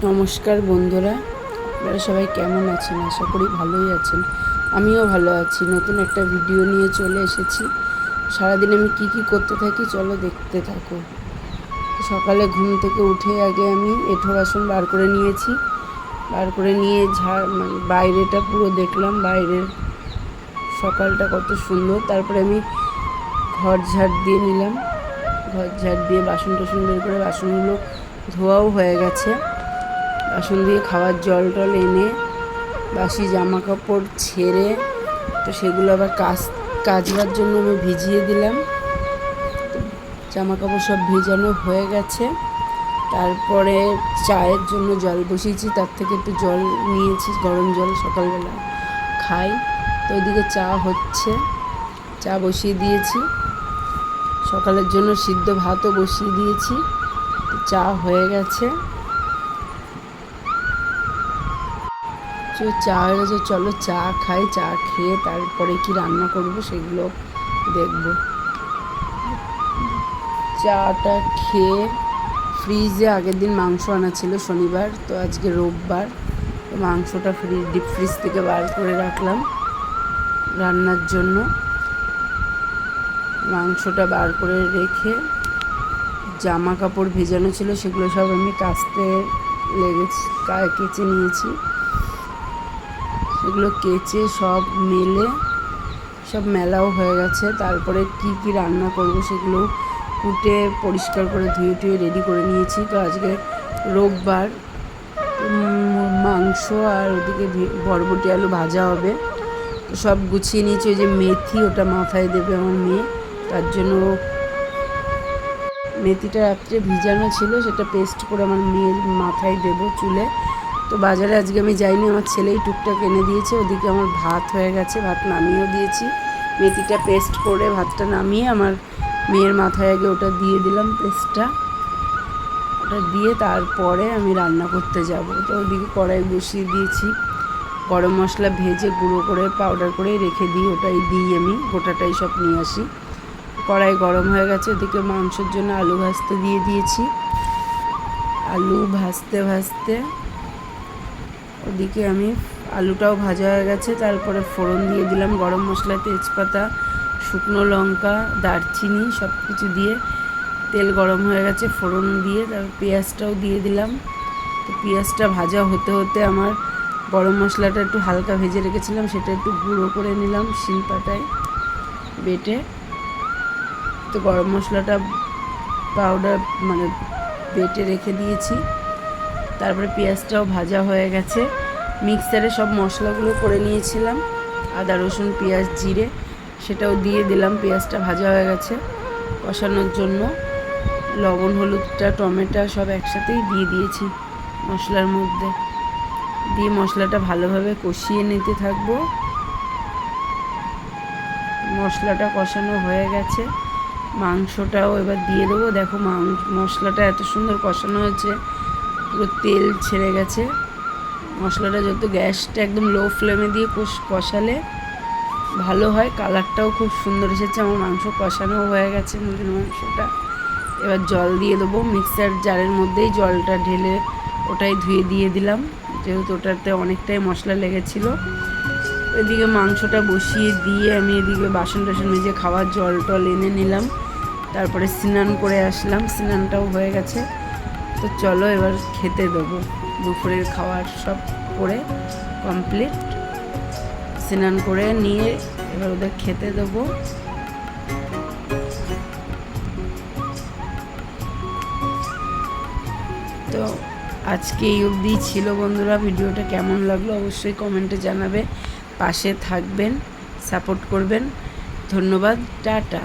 নমস্কার বন্ধুরা, আপনারা সবাই কেমন আছেন? আশা করি ভালোই আছেন। আমিও ভালো আছি। নতুন একটা ভিডিও নিয়ে চলে এসেছি। সারাদিন আমি কি করতে থাকি চলো দেখতে থাকো। সকালে ঘুম থেকে উঠে আগে আমি এঁঠো বাসন বার করে নিয়েছি। বার করে নিয়ে বাইরেটা পুরো দেখলাম, বাইরের সকালটা কত সুন্দর। তারপরে আমি ঘর ঝাড় দিয়ে নিলাম। ঘর ঝাড় দিয়ে বাসন টাসন বের করে বাসনগুলো ধোয়াও হয়ে গেছে। বাসন দিয়ে খাওয়ার জল টল এনে বাসি জামা কাপড় ছেড়ে তো সেগুলো আবার কাচবার জন্য আমি ভিজিয়ে দিলাম। জামা কাপড় সব ভেজানো হয়ে গেছে। তারপরে চায়ের জন্য জল বসিয়েছি, তার থেকে একটু জল নিয়েছি, গরম জল সকালবেলা খাই। তো ওইদিকে চা হচ্ছে, চা বসিয়ে দিয়েছি। সকালের জন্য সিদ্ধ ভাতও বসিয়ে দিয়েছি। চা হয়ে গেছে। চা হয়ে গেছে, চলো চা খাই। চা খেয়ে তারপরে কি রান্না করব সেগুলো দেখব। চাটা খেয়ে ফ্রিজে আগের দিন মাংস আনা ছিল শনিবার, তো আজকে রোববার, তো মাংসটা ডিপ ফ্রিজ থেকে বার করে রাখলাম রান্নার জন্য। মাংসটা বার করে রেখে জামা কাপড় ভেজানো ছিল সেগুলো সব আমি কাচতে কেচে নিয়েছি। সেগুলো কেচে সব মেলে সব মেলাও হয়ে গেছে। তারপরে কি রান্না করব সেগুলো কুটে পরিষ্কার করে ধুয়ে রেডি করে নিয়েছি। তো আজকে রোববার, মাংস আর ওদিকে বরবটি আলু ভাজা হবে। তো সব গুছিয়ে নিয়েছি। ওই যে মেথি, ওটা মাথায় দেবে আমার মেয়ে, তার জন্য মেথিটা রাত্রে ভিজানো ছিল, সেটা পেস্ট করে আমার মেয়ের মাথায় দেবো চুলে। তো বাজারে আজকে আমি যাইনি, আমার ছেলেই টুকটাক এনে দিয়েছে। ওদিকে আমার ভাত হয়ে গেছে, ভাত নামিয়েও দিয়েছি। মেথিটা পেস্ট করে ভাতটা নামিয়ে আমার মেয়ের মাথায় আগে ওটা দিয়ে দিলাম, পেস্টটা ওটা দিয়ে তারপরে আমি রান্না করতে যাব। তো ওদিকে কড়াই বসিয়ে দিয়েছি। গরম মশলা ভেজে গুঁড়ো করে পাউডার করে রেখে দিই, ওটাই দিই আমি, গোটাটাই সব নিয়ে আসি। কড়াই গরম হয়ে গেছে। ওদিকে মাংসের জন্য আলু ভাজতে দিয়ে দিয়েছি। আলু ভাজতে ওদিকে আমি আলুটাও ভাজা হয়ে গেছে। তারপরে ফোড়ন দিয়ে দিলাম, গরম মশলা, তেজপাতা, শুকনো লঙ্কা, দারচিনি সব কিছু দিয়ে তেল গরম হয়ে গেছে, ফোড়ন দিয়ে তারপর পেঁয়াজটাও দিয়ে দিলাম। তো পেঁয়াজটা ভাজা হতে হতে আমার গরম মশলাটা একটু হালকা ভেজে রেখেছিলাম, সেটা একটু গুঁড়ো করে নিলাম শিলপাটায় বেটে। তো গরম মশলাটা পাউডার বেটে রেখে দিয়েছি। তারপরে পেঁয়াজটাও ভাজা হয়ে গেছে। মিক্সারে সব মশলাগুলো করে নিয়েছিলাম, আদা রসুন পেঁয়াজ জিরে, সেটাও দিয়ে দিলাম। পেঁয়াজটা ভাজা হয়ে গেছে। কষানোর জন্য লবণ হলুদটা টমেটো সব একসাথেই দিয়ে দিয়েছি মশলার মধ্যে, দিয়ে মশলাটা ভালোভাবে কষিয়ে নিতে থাকবো। মশলাটা কষানো হয়ে গেছে, মাংসটাও এবার দিয়ে দেবো। দেখো মশলাটা এত সুন্দর কষানো হয়েছে, পুরো তেল ছেড়ে গেছে। মশলাটা যত গ্যাসটা একদম লো ফ্লেমে দিয়ে কষালে ভালো হয়। কালারটাও খুব সুন্দর এসেছে। আমার মাংস কষানোও হয়ে গেছে, মুরগির মাংসটা। এবার জল দিয়ে দেবো। মিক্সার জারের মধ্যেই জলটা ঢেলে ওটাই ধুয়ে দিয়ে দিলাম, যেহেতু ওটাতে অনেকটাই মশলা লেগেছিলো। এদিকে মাংসটা বসিয়ে দিয়ে আমি এদিকে বাসন টাসন মেজে খাওয়ার জল টল এনে নিলাম। তারপরে স্নান করে আসলাম, স্নানটাও হয়ে গেছে। তো চলো এবার খেতে দেবো। দুপুরের খাওয়ার সব করে কমপ্লিট, স্নান করে নিয়ে এবার ওদের খেতে দেবো। তো আজকে এই অবধি ছিল বন্ধুরা। ভিডিওটা কেমন লাগলো অবশ্যই কমেন্টে জানাবে। পাশে থাকবেন, সাপোর্ট করবেন। ধন্যবাদ, টাটা।